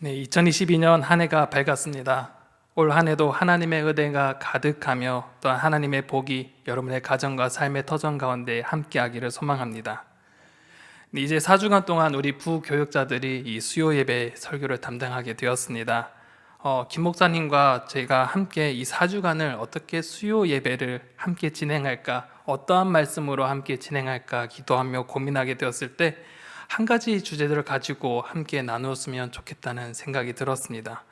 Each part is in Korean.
네, 2022년 한 해가 밝았습니다. 올 한 해도 하나님의 은혜가 가득하며 또한 하나님의 복이 여러분의 가정과 삶의 터전 가운데 함께하기를 소망합니다. 네, 이제 4주간 동안 우리 부교육자들이 이 수요 예배 설교를 담당하게 되었습니다. 김 목사님과 제가 함께 이 4주간을 어떻게 수요 예배를 함께 진행할까, 어떠한 말씀으로 함께 진행할까 기도하며 고민하게 되었을 때 한 가지 주제들을 가지고 함께 나누었으면 좋겠다는 생각이 들었습니다.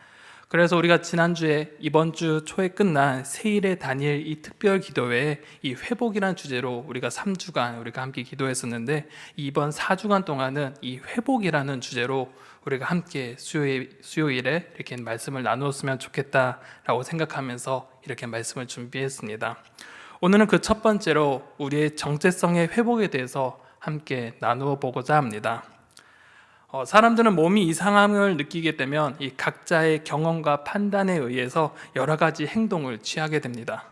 그래서 우리가 지난주에 이번 주 초에 끝난 세일의 다니엘 이 특별 기도회에 이 회복이란 주제로 우리가 3주간 우리가 함께 기도했었는데, 이번 4주간 동안은 이 회복이라는 주제로 우리가 함께 수요일에 이렇게 말씀을 나누었으면 좋겠다라고 생각하면서 이렇게 말씀을 준비했습니다. 오늘은 그 첫 번째로 우리의 정체성의 회복에 대해서 함께 나누어 보고자 합니다. 사람들은 몸이 이상함을 느끼게 되면 이 각자의 경험과 판단에 의해서 여러 가지 행동을 취하게 됩니다.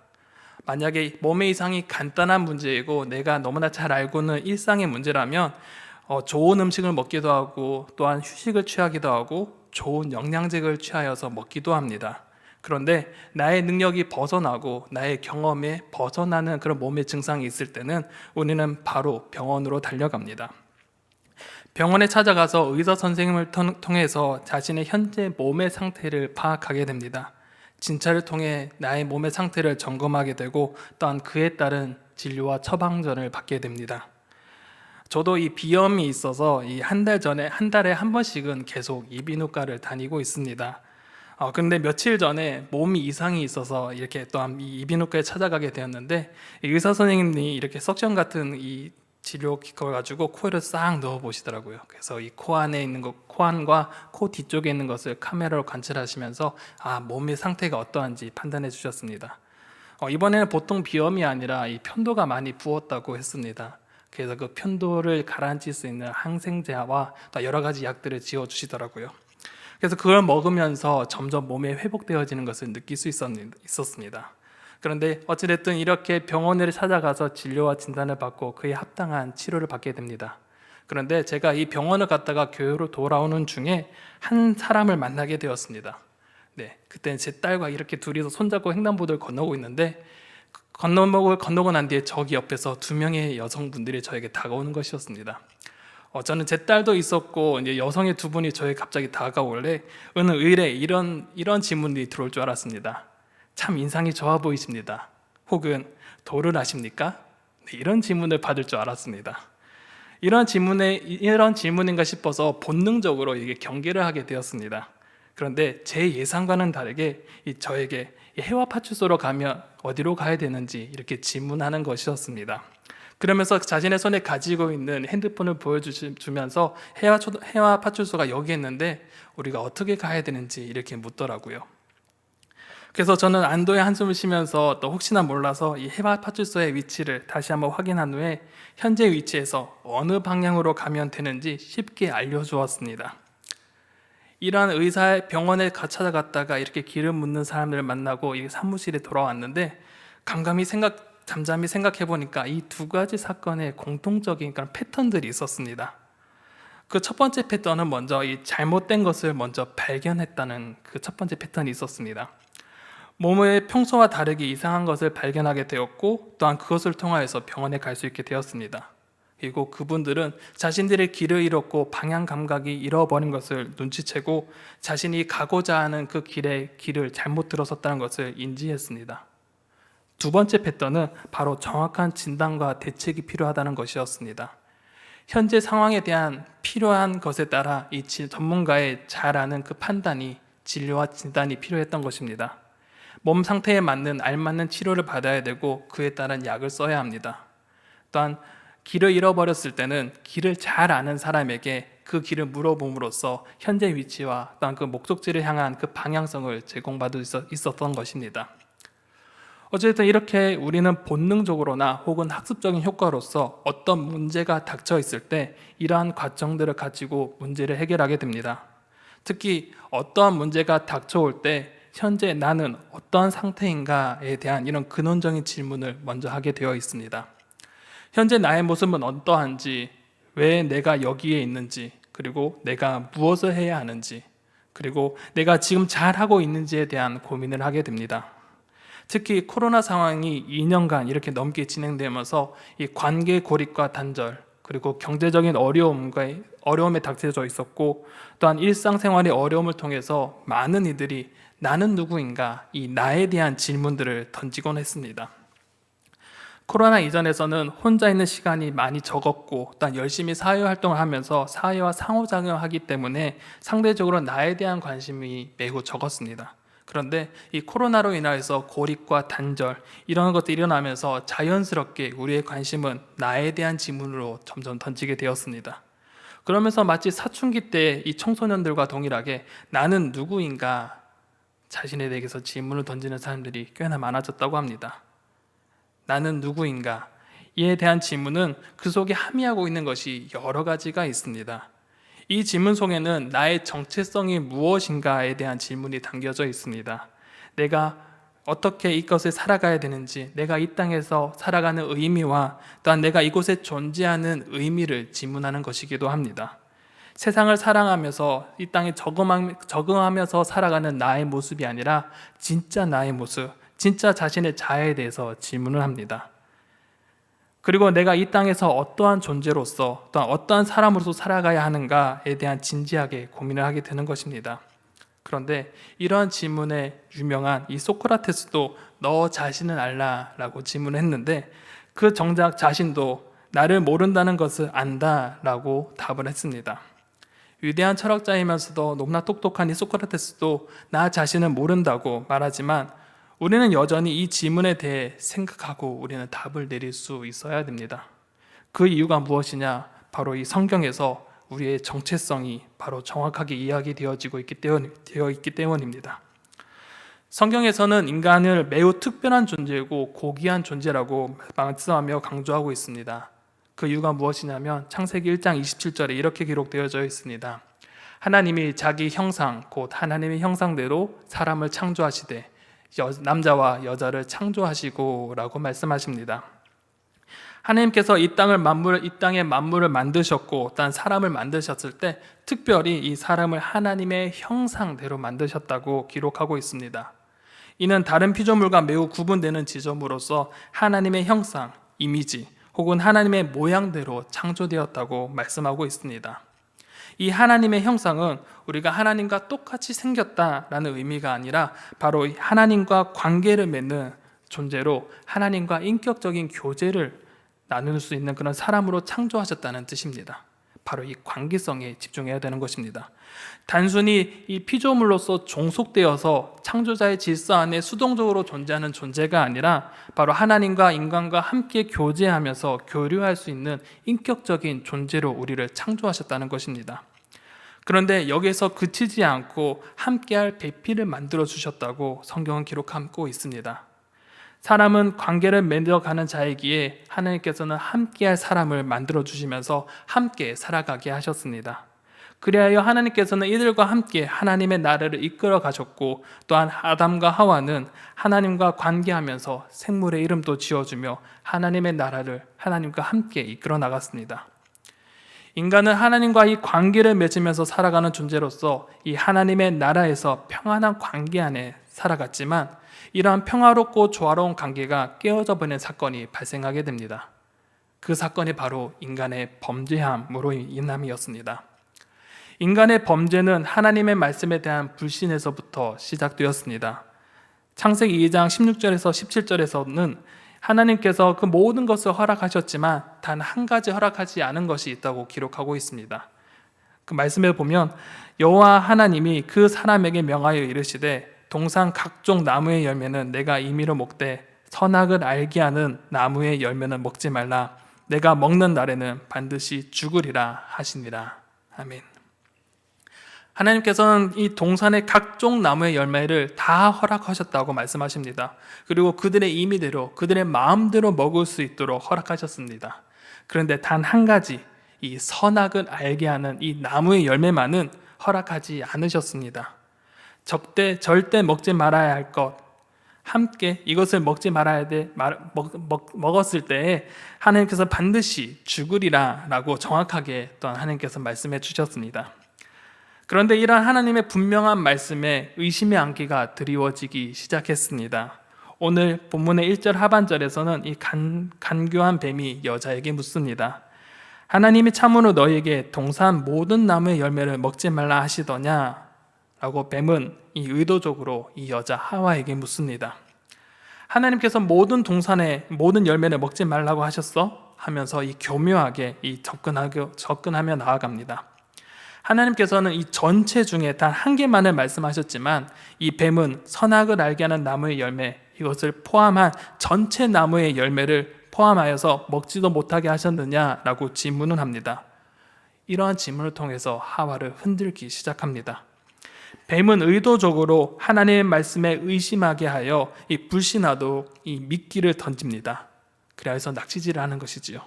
만약에 몸의 이상이 간단한 문제이고 내가 너무나 잘 알고는 일상의 문제라면 좋은 음식을 먹기도 하고 또한 휴식을 취하기도 하고 좋은 영양제를 취하여서 먹기도 합니다. 그런데 나의 능력이 벗어나고 나의 경험에 벗어나는 그런 몸의 증상이 있을 때는 우리는 바로 병원으로 달려갑니다. 병원에 찾아가서 의사 선생님을 통해서 자신의 현재 몸의 상태를 파악하게 됩니다. 진찰을 통해 나의 몸의 상태를 점검하게 되고 또한 그에 따른 진료와 처방전을 받게 됩니다. 저도 이 비염이 있어서 한 달에 한 번씩은 계속 이비인후과를 다니고 있습니다. 근데 며칠 전에 몸이 이상이 있어서 이렇게 또한 이 이비인후과에 찾아가게 되었는데, 의사 선생님이 이렇게 석션 같은 이 치료 기법을 가지고 코를 싹 넣어 보시더라고요. 그래서 이 코 안에 있는 코 안과 코 뒤쪽에 있는 것을 카메라로 관찰하시면서 몸의 상태가 어떠한지 판단해 주셨습니다. 이번에는 보통 비염이 아니라 이 편도가 많이 부었다고 했습니다. 그래서 그 편도를 가라앉힐 수 있는 항생제와 또 여러 가지 약들을 지어 주시더라고요. 그래서 그걸 먹으면서 점점 몸에 회복되어지는 것을 느낄 수 있었습니다. 그런데 어찌됐든 이렇게 병원을 찾아가서 진료와 진단을 받고 그에 합당한 치료를 받게 됩니다. 그런데 제가 이 병원을 갔다가 교회로 돌아오는 중에 한 사람을 만나게 되었습니다. 네, 그때는 제 딸과 이렇게 둘이서 손잡고 횡단보도를 건너고 있는데, 건너목을 건너고 난 뒤에 저기 옆에서 두 명의 여성분들이 저에게 다가오는 것이었습니다. 저는 제 딸도 있었고 이제 여성의 두 분이 저에게 갑자기 다가올래 어느 의뢰 이런 질문이 들어올 줄 알았습니다. 참 인상이 좋아 보이십니다. 혹은 도를 아십니까? 네, 이런 질문을 받을 줄 알았습니다. 이런 질문인가 싶어서 본능적으로 이게 경계를 하게 되었습니다. 그런데 제 예상과는 다르게 저에게 해와 파출소로 가면 어디로 가야 되는지 이렇게 질문하는 것이었습니다. 그러면서 자신의 손에 가지고 있는 핸드폰을 보여주면서 해와 파출소가 여기 있는데 우리가 어떻게 가야 되는지 이렇게 묻더라고요. 그래서 저는 안도의 한숨을 쉬면서 또 혹시나 몰라서 이 해와 파출소의 위치를 다시 한번 확인한 후에 현재 위치에서 어느 방향으로 가면 되는지 쉽게 알려주었습니다. 이러한 의사의 병원에 찾아갔다가 이렇게 길을 묻는 사람들을 만나고 이 사무실에 돌아왔는데, 잠잠히 생각해 보니까 이 두 가지 사건에 공통적인 그런 패턴들이 있었습니다. 그 첫 번째 패턴은 먼저 이 잘못된 것을 먼저 발견했다는 그 첫 번째 패턴이 있었습니다. 몸의 평소와 다르게 이상한 것을 발견하게 되었고 또한 그것을 통하여서 병원에 갈 수 있게 되었습니다. 그리고 그분들은 자신들의 길을 잃었고 방향 감각이 잃어버린 것을 눈치채고 자신이 가고자 하는 그 길을 잘못 들어섰다는 것을 인지했습니다. 두 번째 패턴은 바로 정확한 진단과 대책이 필요하다는 것이었습니다. 현재 상황에 대한 필요한 것에 따라 이 전문가의 잘 아는 그 판단이 진료와 진단이 필요했던 것입니다. 몸 상태에 맞는 알맞는 치료를 받아야 되고 그에 따른 약을 써야 합니다. 또한 길을 잃어버렸을 때는 길을 잘 아는 사람에게 그 길을 물어봄으로써 현재 위치와 또한 그 목적지를 향한 그 방향성을 제공받을 수 있었던 것입니다. 어쨌든 이렇게 우리는 본능적으로나 혹은 학습적인 효과로서 어떤 문제가 닥쳐 있을 때 이러한 과정들을 가지고 문제를 해결하게 됩니다. 특히 어떠한 문제가 닥쳐올 때 현재 나는 어떠한 상태인가에 대한 이런 근원적인 질문을 먼저 하게 되어 있습니다. 현재 나의 모습은 어떠한지, 왜 내가 여기에 있는지, 그리고 내가 무엇을 해야 하는지, 그리고 내가 지금 잘하고 있는지에 대한 고민을 하게 됩니다. 특히 코로나 상황이 2년간 이렇게 넘게 진행되면서 이 관계 고립과 단절, 그리고 경제적인 어려움에 닥쳐져 있었고, 또한 일상생활의 어려움을 통해서 많은 이들이 나는 누구인가, 이 나에 대한 질문들을 던지곤 했습니다. 코로나 이전에서는 혼자 있는 시간이 많이 적었고, 또한 열심히 사회활동을 하면서 사회와 상호작용하기 때문에 상대적으로 나에 대한 관심이 매우 적었습니다. 그런데 이 코로나로 인해서 고립과 단절 이런 것들이 일어나면서 자연스럽게 우리의 관심은 나에 대한 질문으로 점점 던지게 되었습니다. 그러면서 마치 사춘기 때 이 청소년들과 동일하게 나는 누구인가 자신에 대해서 질문을 던지는 사람들이 꽤나 많아졌다고 합니다. 나는 누구인가? 이에 대한 질문은 그 속에 함의하고 있는 것이 여러 가지가 있습니다. 이 질문 속에는 나의 정체성이 무엇인가에 대한 질문이 담겨져 있습니다. 내가 어떻게 이것을 살아가야 되는지, 내가 이 땅에서 살아가는 의미와 또한 내가 이곳에 존재하는 의미를 질문하는 것이기도 합니다. 세상을 사랑하면서 이 땅에 적응하면서 살아가는 나의 모습이 아니라 진짜 나의 모습, 진짜 자신의 자아에 대해서 질문을 합니다. 그리고 내가 이 땅에서 어떠한 존재로서 또한 어떠한 사람으로서 살아가야 하는가에 대한 진지하게 고민을 하게 되는 것입니다. 그런데 이러한 질문에 유명한 이 소크라테스도 너 자신을 알라라고 질문을 했는데, 그 정작 자신도 나를 모른다는 것을 안다라고 답을 했습니다. 위대한 철학자이면서도 너무나 똑똑한 이 소크라테스도 나 자신을 모른다고 말하지만, 우리는 여전히 이 질문에 대해 생각하고 우리는 답을 내릴 수 있어야 됩니다. 그 이유가 무엇이냐? 바로 이 성경에서 우리의 정체성이 바로 정확하게 이야기되어지고 있기 때문입니다. 성경에서는 인간을 매우 특별한 존재이고 고귀한 존재라고 말씀하며 강조하고 있습니다. 그 이유가 무엇이냐면 창세기 1장 27절에 이렇게 기록되어져 있습니다. 하나님이 자기 형상 곧 하나님의 형상대로 사람을 창조하시되 남자와 여자를 창조하시고 라고 말씀하십니다. 하나님께서 이 땅의 만물을 만드셨고 또한 사람을 만드셨을 때 특별히 이 사람을 하나님의 형상대로 만드셨다고 기록하고 있습니다. 이는 다른 피조물과 매우 구분되는 지점으로서 하나님의 형상, 이미지 혹은 하나님의 모양대로 창조되었다고 말씀하고 있습니다. 이 하나님의 형상은 우리가 하나님과 똑같이 생겼다라는 의미가 아니라 바로 하나님과 관계를 맺는 존재로 하나님과 인격적인 교제를 나눌 수 있는 그런 사람으로 창조하셨다는 뜻입니다. 바로 이 관계성에 집중해야 되는 것입니다. 단순히 이 피조물로서 종속되어서 창조자의 질서 안에 수동적으로 존재하는 존재가 아니라 바로 하나님과 인간과 함께 교제하면서 교류할 수 있는 인격적인 존재로 우리를 창조하셨다는 것입니다. 그런데 여기에서 그치지 않고 함께할 배필을 만들어 주셨다고 성경은 기록하고 있습니다. 사람은 관계를 맺어가는 자이기에 하나님께서는 함께할 사람을 만들어 주시면서 함께 살아가게 하셨습니다. 그리하여 하나님께서는 이들과 함께 하나님의 나라를 이끌어 가셨고, 또한 아담과 하와는 하나님과 관계하면서 생물의 이름도 지어주며 하나님의 나라를 하나님과 함께 이끌어 나갔습니다. 인간은 하나님과 이 관계를 맺으면서 살아가는 존재로서 이 하나님의 나라에서 평안한 관계 안에 살아갔지만, 이러한 평화롭고 조화로운 관계가 깨어져 버리는 사건이 발생하게 됩니다. 그 사건이 바로 인간의 범죄함으로 인함이었습니다. 인간의 범죄는 하나님의 말씀에 대한 불신에서부터 시작되었습니다. 창세기 2장 16절에서 17절에서는 하나님께서 그 모든 것을 허락하셨지만 단 한 가지 허락하지 않은 것이 있다고 기록하고 있습니다. 그 말씀에 보면 여호와 하나님이 그 사람에게 명하여 이르시되 동산 각종 나무의 열매는 내가 임의로 먹되 선악을 알게 하는 나무의 열매는 먹지 말라. 내가 먹는 날에는 반드시 죽으리라 하시니라. 아멘. 하나님께서는 이 동산의 각종 나무의 열매를 다 허락하셨다고 말씀하십니다. 그리고 그들의 임의대로 그들의 마음대로 먹을 수 있도록 허락하셨습니다. 그런데 단 한 가지, 이 선악을 알게 하는 이 나무의 열매만은 허락하지 않으셨습니다. 절대 먹지 말아야 할 것, 함께 이것을 먹지 말아야 돼. 먹었을 때에 하나님께서 반드시 죽으리라 라고 정확하게 또한 하나님께서 말씀해 주셨습니다. 그런데 이러한 하나님의 분명한 말씀에 의심의 안개가 드리워지기 시작했습니다. 오늘 본문의 1절 하반절에서는 이 간교한 뱀이 여자에게 묻습니다. 하나님이 참으로 너희에게 동산 모든 나무의 열매를 먹지 말라 하시더냐? 라고 뱀은 이 의도적으로 이 여자 하와에게 묻습니다. 하나님께서 모든 동산의 모든 열매를 먹지 말라고 하셨어? 하면서 이 교묘하게 접근하며 나아갑니다. 하나님께서는 이 전체 중에 단 한 개만을 말씀하셨지만 이 뱀은 선악을 알게 하는 나무의 열매, 이것을 포함한 전체 나무의 열매를 포함하여서 먹지도 못하게 하셨느냐라고 질문을 합니다. 이러한 질문을 통해서 하와를 흔들기 시작합니다. 뱀은 의도적으로 하나님의 말씀에 의심하게 하여 이 불신하도록 이 미끼를 던집니다. 그래서 낚시질을 하는 것이지요.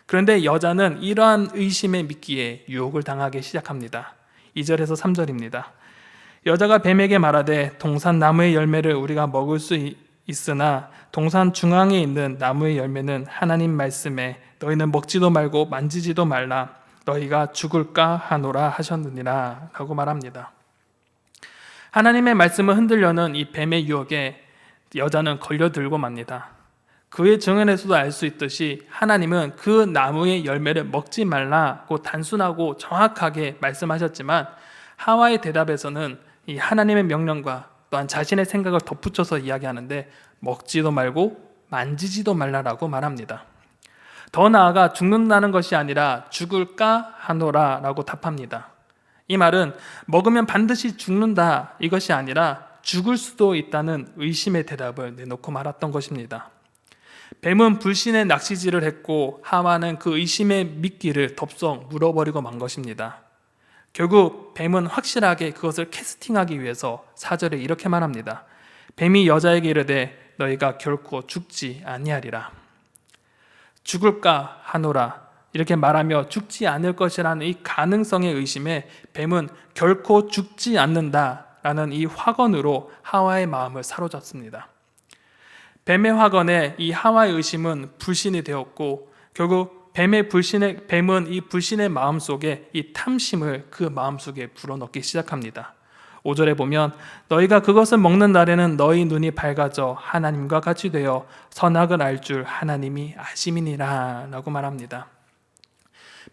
그런데 여자는 이러한 의심의 미끼에 유혹을 당하기 시작합니다. 2절에서 3절입니다. 여자가 뱀에게 말하되 동산 나무의 열매를 우리가 먹을 수 있으나 동산 중앙에 있는 나무의 열매는 하나님 말씀에 너희는 먹지도 말고 만지지도 말라 너희가 죽을까 하노라 하셨느니라 라고 말합니다. 하나님의 말씀을 흔들려는 이 뱀의 유혹에 여자는 걸려들고 맙니다. 그의 증언에서도 알 수 있듯이 하나님은 그 나무의 열매를 먹지 말라고 단순하고 정확하게 말씀하셨지만 하와의 대답에서는 이 하나님의 명령과 또한 자신의 생각을 덧붙여서 이야기하는데 먹지도 말고 만지지도 말라라고 말합니다. 더 나아가 죽는다는 것이 아니라 죽을까 하노라 라고 답합니다. 이 말은 먹으면 반드시 죽는다 이것이 아니라 죽을 수도 있다는 의심의 대답을 내놓고 말았던 것입니다. 뱀은 불신의 낚시질을 했고 하와는 그 의심의 미끼를 덥석 물어버리고 만 것입니다. 결국 뱀은 확실하게 그것을 캐스팅하기 위해서 4절에 이렇게 말합니다. 뱀이 여자에게 이르되 너희가 결코 죽지 아니하리라. 죽을까 하노라 이렇게 말하며 죽지 않을 것이라는 이 가능성의 의심에 뱀은 결코 죽지 않는다라는 이 확언으로 하와의 마음을 사로잡습니다. 뱀의 확언에 이 하와의 의심은 불신이 되었고 결국 뱀은 이 불신의 마음속에 이 탐심을 그 마음속에 불어넣기 시작합니다. 5절에 보면 너희가 그것을 먹는 날에는 너희 눈이 밝아져 하나님과 같이 되어 선악을 알 줄 하나님이 아심이니라 라고 말합니다.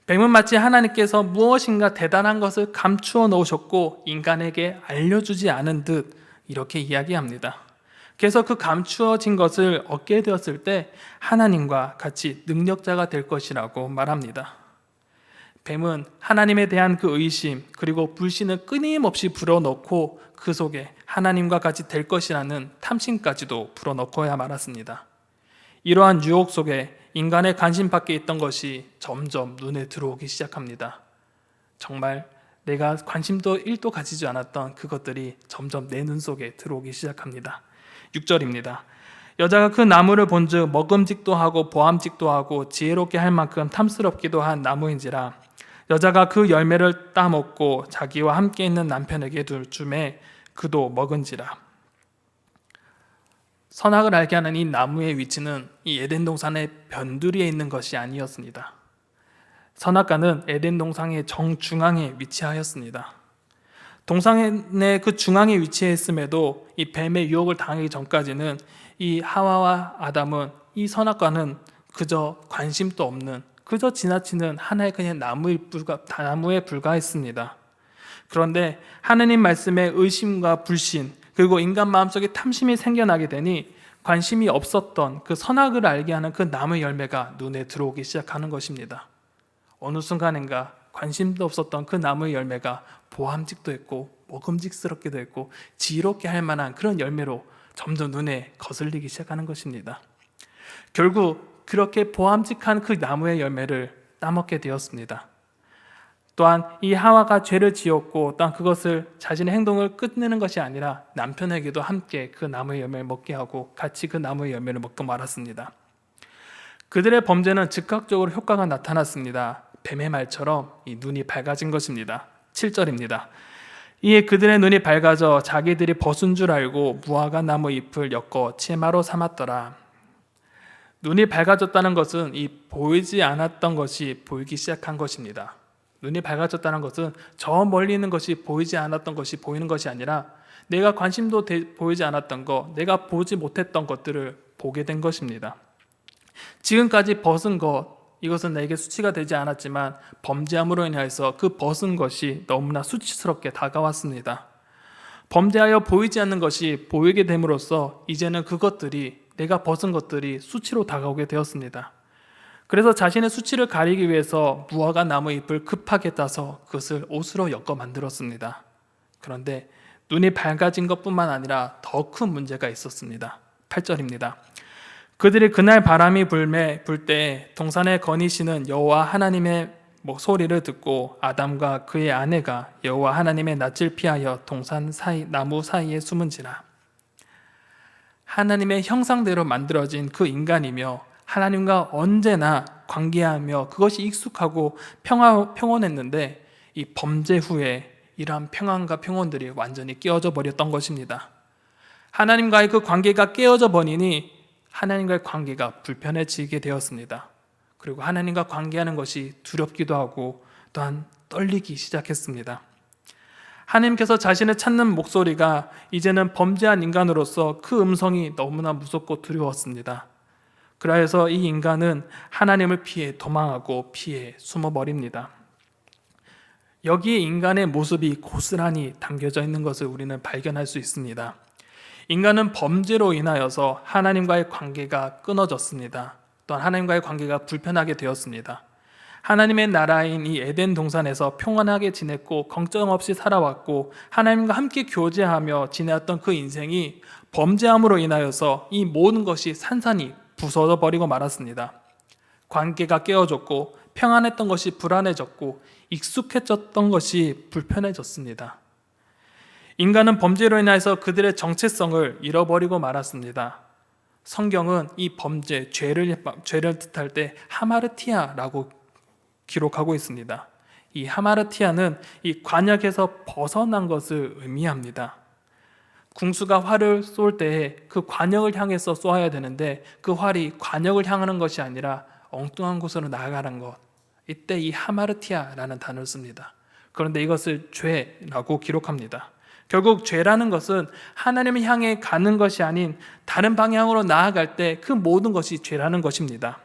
뱀은 마치 하나님께서 무엇인가 대단한 것을 감추어 놓으셨고 인간에게 알려주지 않은 듯 이렇게 이야기합니다. 그래서 그 감추어진 것을 얻게 되었을 때 하나님과 같이 능력자가 될 것이라고 말합니다. 뱀은 하나님에 대한 그 의심 그리고 불신을 끊임없이 불어넣고 그 속에 하나님과 같이 될 것이라는 탐심까지도 불어넣고야 말았습니다. 이러한 유혹 속에 인간의 관심 밖에 있던 것이 점점 눈에 들어오기 시작합니다. 정말 내가 관심도 1도 가지지 않았던 그것들이 점점 내 눈 속에 들어오기 시작합니다. 6절입니다. 여자가 그 나무를 본즉 먹음직도 하고 보암직도 하고 지혜롭게 할 만큼 탐스럽기도 한 나무인지라 여자가 그 열매를 따먹고 자기와 함께 있는 남편에게 둘 줌에 그도 먹은지라. 선악을 알게 하는 이 나무의 위치는 이 에덴 동산의 변두리에 있는 것이 아니었습니다. 선악과는 에덴 동산의 정중앙에 위치하였습니다. 동산의 그 중앙에 위치했음에도 이 뱀의 유혹을 당하기 전까지는 이 하와와 아담은 이 선악과는 그저 관심도 없는 그저 지나치는 하나의 그냥 나무에 불과했습니다. 그런데 하느님 말씀에 의심과 불신 그리고 인간 마음속에 탐심이 생겨나게 되니 관심이 없었던 그 선악을 알게 하는 그 나무의 열매가 눈에 들어오기 시작하는 것입니다. 어느 순간인가 관심도 없었던 그 나무의 열매가 보암직도 했고 먹음직스럽기도 했고 지혜롭게 할 만한 그런 열매로 점점 눈에 거슬리기 시작하는 것입니다. 결국 그렇게 보암직한 그 나무의 열매를 따먹게 되었습니다. 또한 이 하와가 죄를 지었고 또한 그것을 자신의 행동을 끝내는 것이 아니라 남편에게도 함께 그 나무의 열매를 먹게 하고 같이 그 나무의 열매를 먹고 말았습니다. 그들의 범죄는 즉각적으로 효과가 나타났습니다. 뱀의 말처럼 이 눈이 밝아진 것입니다. 7절입니다. 이에 그들의 눈이 밝아져 자기들이 벗은 줄 알고 무화과 나무 잎을 엮어 치마로 삼았더라. 눈이 밝아졌다는 것은 이 보이지 않았던 것이 보이기 시작한 것입니다. 눈이 밝아졌다는 것은 저 멀리 있는 것이 보이지 않았던 것이 보이는 것이 아니라 내가 관심도 보이지 않았던 것, 내가 보지 못했던 것들을 보게 된 것입니다. 지금까지 벗은 것, 이것은 내게 수치가 되지 않았지만 범죄함으로 인하여서 그 벗은 것이 너무나 수치스럽게 다가왔습니다. 범죄하여 보이지 않는 것이 보이게 됨으로써 이제는 그것들이, 내가 벗은 것들이 수치로 다가오게 되었습니다. 그래서 자신의 수치를 가리기 위해서 무화과 나무 잎을 급하게 따서 그것을 옷으로 엮어 만들었습니다. 그런데 눈이 밝아진 것뿐만 아니라 더 큰 문제가 있었습니다. 8절입니다. 그들이 그날 바람이 불 때 동산에 거니시는 여호와 하나님의 소리를 듣고 아담과 그의 아내가 여호와 하나님의 낯을 피하여 동산 사이 나무 사이에 숨은지라. 하나님의 형상대로 만들어진 그 인간이며 하나님과 언제나 관계하며 그것이 익숙하고 평온했는데 이 범죄 후에 이러한 평안과 평온들이 완전히 깨어져 버렸던 것입니다. 하나님과의 그 관계가 깨어져 버리니 하나님과의 관계가 불편해지게 되었습니다. 그리고 하나님과 관계하는 것이 두렵기도 하고 또한 떨리기 시작했습니다. 하나님께서 자신을 찾는 목소리가 이제는 범죄한 인간으로서 그 음성이 너무나 무섭고 두려웠습니다. 그래서 이 인간은 하나님을 피해 도망하고 피해 숨어버립니다. 여기에 인간의 모습이 고스란히 담겨져 있는 것을 우리는 발견할 수 있습니다. 인간은 범죄로 인하여서 하나님과의 관계가 끊어졌습니다. 또한 하나님과의 관계가 불편하게 되었습니다. 하나님의 나라인 이 에덴 동산에서 평안하게 지냈고 걱정 없이 살아왔고 하나님과 함께 교제하며 지내었던 그 인생이 범죄함으로 인하여서 이 모든 것이 산산이 부서져 버리고 말았습니다. 관계가 깨어졌고 평안했던 것이 불안해졌고 익숙해졌던 것이 불편해졌습니다. 인간은 범죄로 인해서 그들의 정체성을 잃어버리고 말았습니다. 성경은 이 범죄, 죄를 뜻할 때 하마르티아라고 기록하고 있습니다. 이 하마르티아는 이 관역에서 벗어난 것을 의미합니다. 궁수가 활을 쏠 때 그 관역을 향해서 쏘아야 되는데 그 활이 관역을 향하는 것이 아니라 엉뚱한 곳으로 나아가는 것, 이때 이 하마르티아라는 단어를 씁니다. 그런데 이것을 죄라고 기록합니다. 결국 죄라는 것은 하나님을 향해 가는 것이 아닌 다른 방향으로 나아갈 때 그 모든 것이 죄라는 것입니다.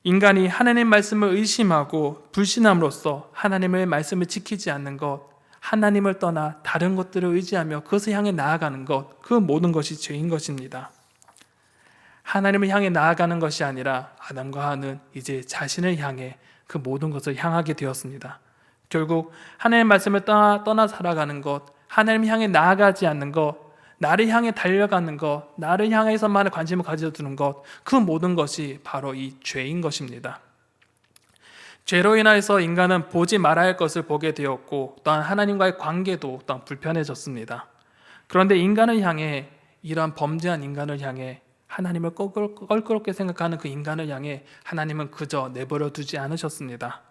인간이 하나님의 말씀을 의심하고 불신함으로써 하나님의 말씀을 지키지 않는 것, 하나님을 떠나 다른 것들을 의지하며 그것을 향해 나아가는 것, 그 모든 것이 죄인 것입니다. 하나님을 향해 나아가는 것이 아니라 아담과 하와는 이제 자신을 향해 그 모든 것을 향하게 되었습니다. 결국 하나님의 말씀을 떠나 살아가는 것, 하나님을 향해 나아가지 않는 것, 나를 향해 달려가는 것, 나를 향해서만 관심을 가져두는 것, 그 모든 것이 바로 이 죄인 것입니다. 죄로 인하여서 인간은 보지 말아야 할 것을 보게 되었고 또한 하나님과의 관계도 또한 불편해졌습니다. 그런데 인간을 향해, 이러한 범죄한 인간을 향해, 하나님을 껄끄럽게 생각하는 그 인간을 향해 하나님은 그저 내버려 두지 않으셨습니다.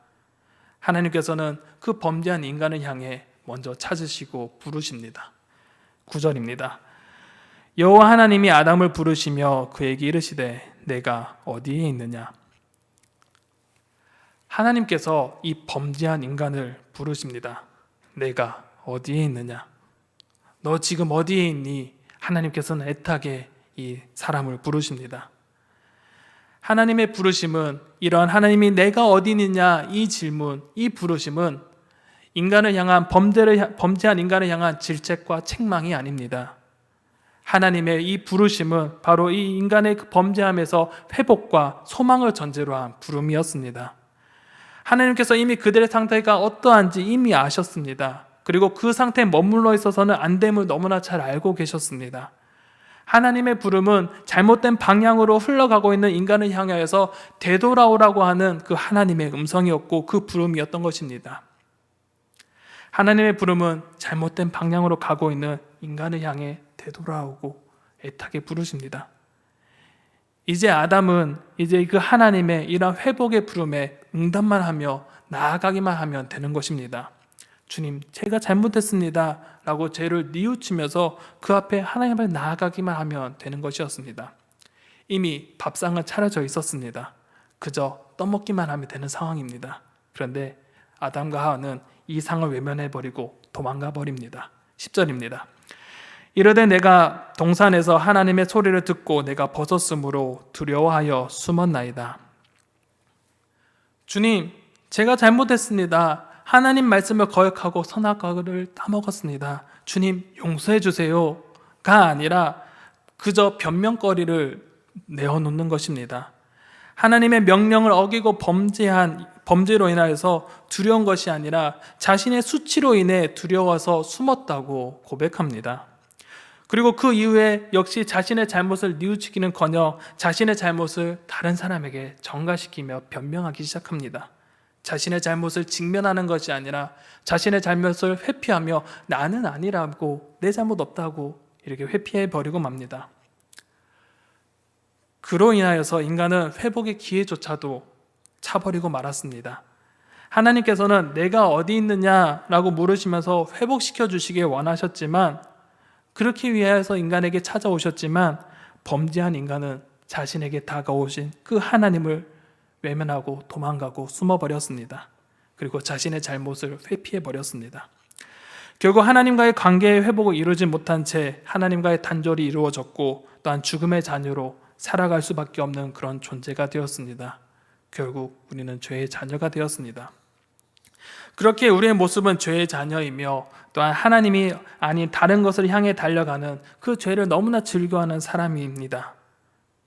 하나님께서는 그 범죄한 인간을 향해 먼저 찾으시고 부르십니다. 9절입니다. 여호와 하나님이 아담을 부르시며 그에게 이르시되 내가 어디에 있느냐. 하나님께서 이 범죄한 인간을 부르십니다. 내가 어디에 있느냐. 너 지금 어디에 있니? 하나님께서는 애타게 이 사람을 부르십니다. 하나님의 부르심은, 이런 하나님이 내가 어디 있느냐 이 질문, 이 부르심은 인간을 향한 범죄한 인간을 향한 질책과 책망이 아닙니다. 하나님의 이 부르심은 바로 이 인간의 범죄함에서 회복과 소망을 전제로 한 부름이었습니다. 하나님께서 이미 그들의 상태가 어떠한지 이미 아셨습니다. 그리고 그 상태에 머물러 있어서는 안 됨을 너무나 잘 알고 계셨습니다. 하나님의 부름은 잘못된 방향으로 흘러가고 있는 인간을 향하여서 되돌아오라고 하는 그 하나님의 음성이었고 그 부름이었던 것입니다. 하나님의 부름은 잘못된 방향으로 가고 있는 인간을 향해 되돌아오고 애타게 부르십니다. 이제 아담은 이제 그 하나님의 이러한 회복의 부름에 응답만 하며 나아가기만 하면 되는 것입니다. 주님, 제가 잘못했습니다 라고 죄를 뉘우치면서 그 앞에 하나님 앞에 나아가기만 하면 되는 것이었습니다. 이미 밥상은 차려져 있었습니다. 그저 떠먹기만 하면 되는 상황입니다. 그런데 아담과 하와는 이 상을 외면해버리고 도망가 버립니다. 10절입니다. 이르되 내가 동산에서 하나님의 소리를 듣고 내가 벗었으므로 두려워하여 숨었나이다. 주님, 제가 잘못했습니다. 하나님 말씀을 거역하고 선악과를 따먹었습니다. 주님, 용서해 주세요가 아니라 그저 변명거리를 내어놓는 것입니다. 하나님의 명령을 어기고 범죄로 인하여서 두려운 것이 아니라 자신의 수치로 인해 두려워서 숨었다고 고백합니다. 그리고 그 이후에 역시 자신의 잘못을 뉘우치기는커녕 자신의 잘못을 다른 사람에게 전가시키며 변명하기 시작합니다. 자신의 잘못을 직면하는 것이 아니라 자신의 잘못을 회피하며 나는 아니라고, 내 잘못 없다고 이렇게 회피해버리고 맙니다. 그로 인하여서 인간은 회복의 기회조차도 차버리고 말았습니다. 하나님께서는 내가 어디 있느냐라고 물으시면서 회복시켜 주시길 원하셨지만, 그렇게 위하여서 인간에게 찾아오셨지만 범죄한 인간은 자신에게 다가오신 그 하나님을 외면하고 도망가고 숨어버렸습니다. 그리고 자신의 잘못을 회피해버렸습니다. 결국 하나님과의 관계의 회복을 이루지 못한 채 하나님과의 단절이 이루어졌고 또한 죽음의 자녀로 살아갈 수밖에 없는 그런 존재가 되었습니다. 결국 우리는 죄의 자녀가 되었습니다. 그렇게 우리의 모습은 죄의 자녀이며 또한 하나님이 아닌 다른 것을 향해 달려가는 그 죄를 너무나 즐겨하는 사람입니다.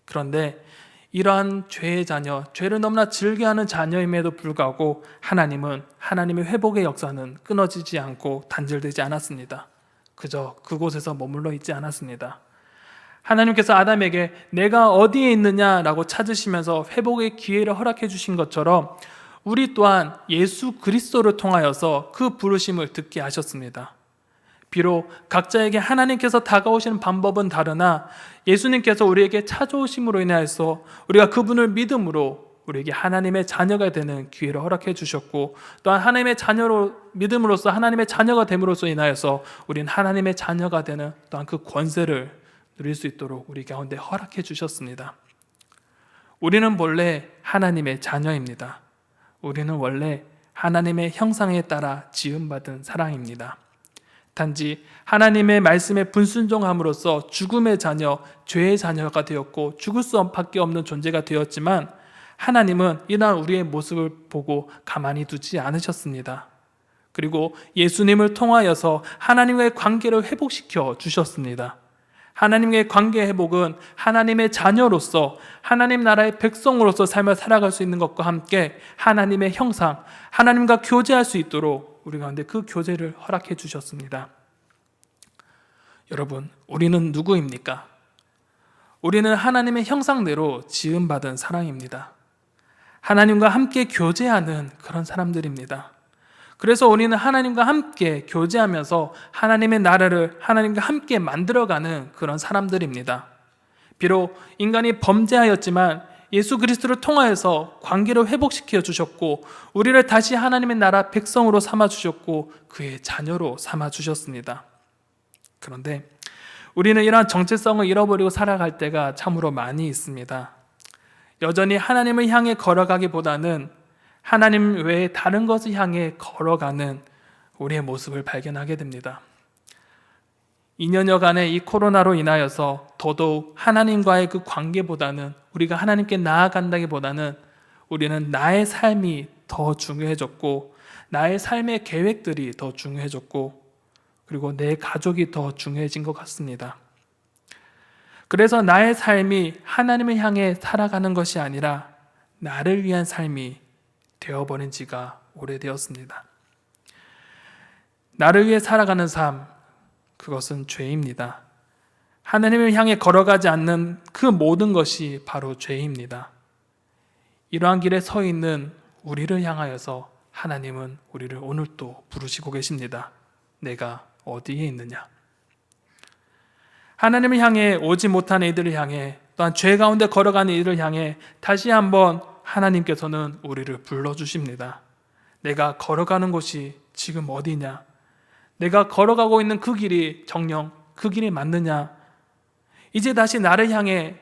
그런데 이러한 죄의 자녀, 죄를 너무나 즐겨하는 자녀임에도 불구하고 하나님은 하나님의 회복의 역사는 끊어지지 않고 단절되지 않았습니다. 그저 그곳에서 머물러 있지 않았습니다. 하나님께서 아담에게 내가 어디에 있느냐라고 찾으시면서 회복의 기회를 허락해 주신 것처럼 우리 또한 예수 그리스도를 통하여서 그 부르심을 듣게 하셨습니다. 비록 각자에게 하나님께서 다가오시는 방법은 다르나 예수님께서 우리에게 찾아오심으로 인하여서 우리가 그분을 믿음으로 우리에게 하나님의 자녀가 되는 기회를 허락해 주셨고, 또한 하나님의 자녀로 믿음으로써 하나님의 자녀가 됨으로써 인하여서 우리는 하나님의 자녀가 되는 또한 그 권세를 누릴 수 있도록 우리 가운데 허락해 주셨습니다. 우리는 본래 하나님의 자녀입니다. 우리는 원래 하나님의 형상에 따라 지음받은 사랑입니다. 단지 하나님의 말씀에 불순종함으로써 죽음의 자녀, 죄의 자녀가 되었고 죽을 수밖에 없는 존재가 되었지만 하나님은 이러한 우리의 모습을 보고 가만히 두지 않으셨습니다. 그리고 예수님을 통하여서 하나님과의 관계를 회복시켜 주셨습니다. 하나님의 관계 회복은 하나님의 자녀로서 하나님 나라의 백성으로서 삶을 살아갈 수 있는 것과 함께 하나님의 형상, 하나님과 교제할 수 있도록 우리 가운데 그 교제를 허락해 주셨습니다. 여러분, 우리는 누구입니까? 우리는 하나님의 형상대로 지음받은 사람입니다. 하나님과 함께 교제하는 그런 사람들입니다. 그래서 우리는 하나님과 함께 교제하면서 하나님의 나라를 하나님과 함께 만들어가는 그런 사람들입니다. 비록 인간이 범죄하였지만 예수 그리스도를 통하여서 관계를 회복시켜 주셨고 우리를 다시 하나님의 나라 백성으로 삼아 주셨고 그의 자녀로 삼아 주셨습니다. 그런데 우리는 이러한 정체성을 잃어버리고 살아갈 때가 참으로 많이 있습니다. 여전히 하나님을 향해 걸어가기보다는 하나님 외에 다른 것을 향해 걸어가는 우리의 모습을 발견하게 됩니다. 2년여간의 이 코로나로 인하여서 더더욱 하나님과의 그 관계보다는 우리가 하나님께 나아간다기보다는 우리는 나의 삶이 더 중요해졌고 나의 삶의 계획들이 더 중요해졌고 그리고 내 가족이 더 중요해진 것 같습니다. 그래서 나의 삶이 하나님을 향해 살아가는 것이 아니라 나를 위한 삶이 되어버린 지가 오래되었습니다. 나를 위해 살아가는 삶, 그것은 죄입니다. 하나님을 향해 걸어가지 않는 그 모든 것이 바로 죄입니다. 이러한 길에 서 있는 우리를 향하여서 하나님은 우리를 오늘 또 부르시고 계십니다. 내가 어디에 있느냐? 하나님을 향해 오지 못한 이들을 향해 또한 죄 가운데 걸어가는 이들을 향해 다시 한번 하나님께서는 우리를 불러주십니다. 내가 걸어가는 곳이 지금 어디냐? 내가 걸어가고 있는 그 길이 정녕 그 길이 맞느냐? 이제 다시 나를 향해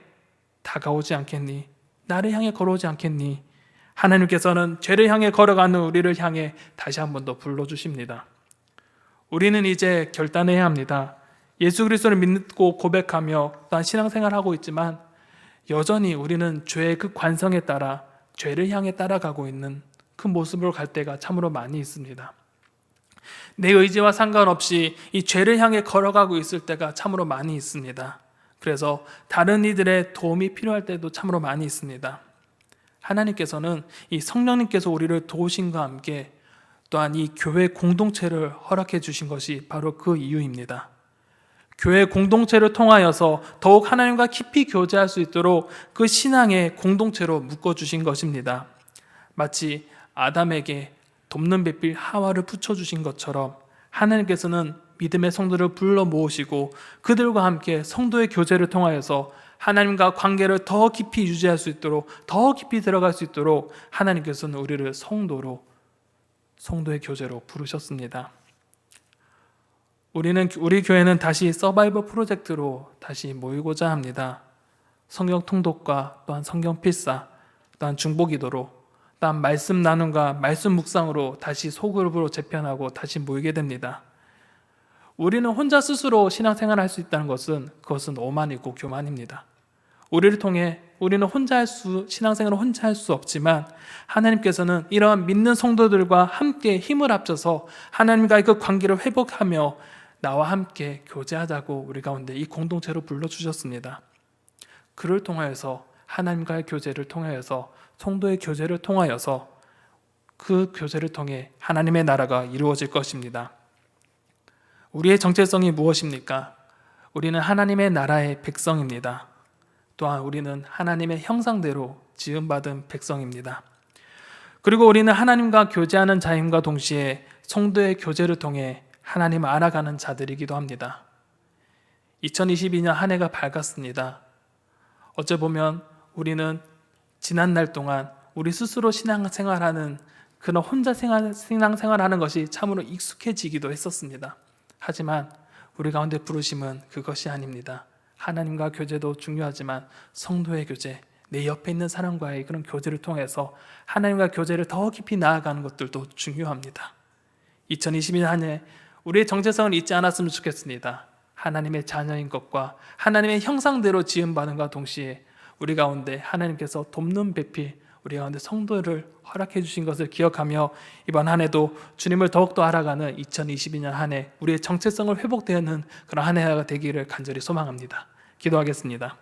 다가오지 않겠니? 나를 향해 걸어오지 않겠니? 하나님께서는 죄를 향해 걸어가는 우리를 향해 다시 한 번 더 불러주십니다. 우리는 이제 결단해야 합니다. 예수 그리스도를 믿고 고백하며 또한 신앙생활하고 있지만 여전히 우리는 죄의 그 관성에 따라 죄를 향해 따라가고 있는 그 모습으로 갈 때가 참으로 많이 있습니다. 내 의지와 상관없이 이 죄를 향해 걸어가고 있을 때가 참으로 많이 있습니다. 그래서 다른 이들의 도움이 필요할 때도 참으로 많이 있습니다. 하나님께서는 이 성령님께서 우리를 도우심과 함께 또한 이 교회 공동체를 허락해 주신 것이 바로 그 이유입니다. 교회 공동체를 통하여서 더욱 하나님과 깊이 교제할 수 있도록 그 신앙의 공동체로 묶어주신 것입니다. 마치 아담에게 돕는 배필 하와를 붙여주신 것처럼 하나님께서는 믿음의 성도를 불러 모으시고 그들과 함께 성도의 교제를 통하여서 하나님과 관계를 더 깊이 유지할 수 있도록, 더 깊이 들어갈 수 있도록 하나님께서는 우리를 성도의 교제로 부르셨습니다. 우리 교회는 다시 서바이벌 프로젝트로 다시 모이고자 합니다. 성경 통독과 또한 성경 필사, 또한 중보기도로, 또한 말씀 나눔과 말씀 묵상으로 다시 소그룹으로 재편하고 다시 모이게 됩니다. 우리는 혼자 스스로 신앙생활을 할 수 있다는 그것은 오만이고 교만입니다. 우리를 통해 우리는 신앙생활을 혼자 할 수 없지만 하나님께서는 이러한 믿는 성도들과 함께 힘을 합쳐서 하나님과의 그 관계를 회복하며 나와 함께 교제하자고 우리 가운데 이 공동체로 불러주셨습니다. 그를 통하여서 하나님과의 교제를 통하여서 성도의 교제를 통하여서 그 교제를 통해 하나님의 나라가 이루어질 것입니다. 우리의 정체성이 무엇입니까? 우리는 하나님의 나라의 백성입니다. 또한 우리는 하나님의 형상대로 지음받은 백성입니다. 그리고 우리는 하나님과 교제하는 자임과 동시에 성도의 교제를 통해 하나님을 알아가는 자들이기도 합니다. 2022년 한 해가 밝았습니다. 어째 보면 우리는 지난 날 동안 우리 스스로 신앙생활하는 그런 혼자 신앙생활하는 것이 참으로 익숙해지기도 했었습니다. 하지만 우리 가운데 부르심은 그것이 아닙니다. 하나님과 교제도 중요하지만 성도의 교제, 내 옆에 있는 사람과의 그런 교제를 통해서 하나님과 교제를 더 깊이 나아가는 것들도 중요합니다. 2022년 한 해 우리의 정체성을 잊지 않았으면 좋겠습니다. 하나님의 자녀인 것과 하나님의 형상대로 지음받은과 동시에 우리 가운데 하나님께서 돕는 배필, 우리 가운데 성도를 허락해 주신 것을 기억하며 이번 한 해도 주님을 더욱더 알아가는 2022년 한 해 우리의 정체성을 회복되는 그런 한 해가 되기를 간절히 소망합니다. 기도하겠습니다.